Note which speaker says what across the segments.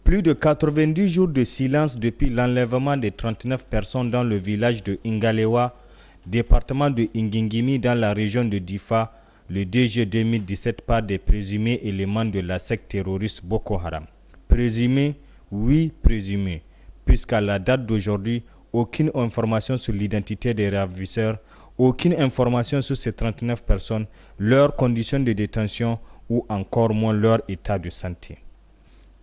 Speaker 1: Plus de 90 jours de silence depuis l'enlèvement des 39 personnes dans le village de Ingalewa, département de Ingingimi dans la région de Difa, le 2 juillet 2017 par des présumés éléments de la secte terroriste Boko Haram. Présumés, oui présumés, puisqu'à la date d'aujourd'hui, aucune information sur l'identité des ravisseurs, aucune information sur ces 39 personnes, leurs conditions de détention ou encore moins leur état de santé.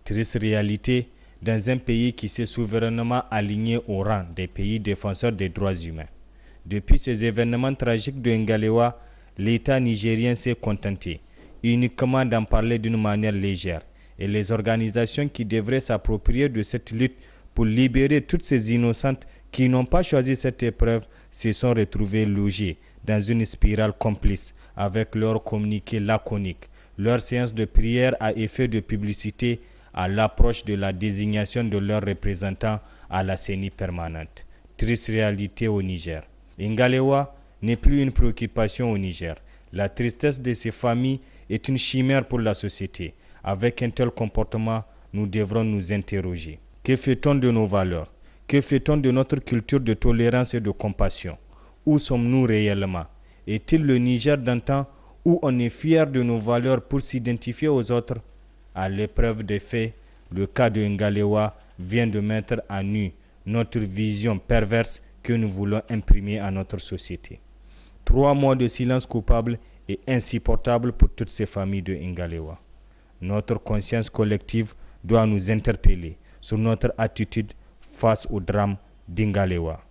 Speaker 1: Triste réalité dans un pays qui s'est souverainement aligné au rang des pays défenseurs des droits humains. Depuis ces événements tragiques de Ngalewa, l'État nigérien s'est contenté uniquement d'en parler d'une manière légère et les organisations qui devraient s'approprier de cette lutte pour libérer toutes ces innocentes qui n'ont pas choisi cette épreuve se sont retrouvées logées dans une spirale complice avec leurs communiqués laconiques, leurs séances de prière à effet de publicité à l'approche de la désignation de leurs représentants à la CENI permanente. Triste réalité au Niger. Ngalewa n'est plus une préoccupation au Niger. La tristesse de ces familles est une chimère pour la société. Avec un tel comportement, nous devrons nous interroger. Que fait-on de nos valeurs? Que fait-on de notre culture de tolérance et de compassion? Où sommes-nous réellement? Est-il le Niger d'antan où on est fier de nos valeurs pour s'identifier aux autres? À l'épreuve des faits, le cas de Ngalewa vient de mettre à nu notre vision perverse que nous voulons imprimer à notre société. 3 mois de silence coupable est insupportable pour toutes ces familles de Ngalewa. Notre conscience collective doit nous interpeller sur notre attitude face au drame d'Ingalewa.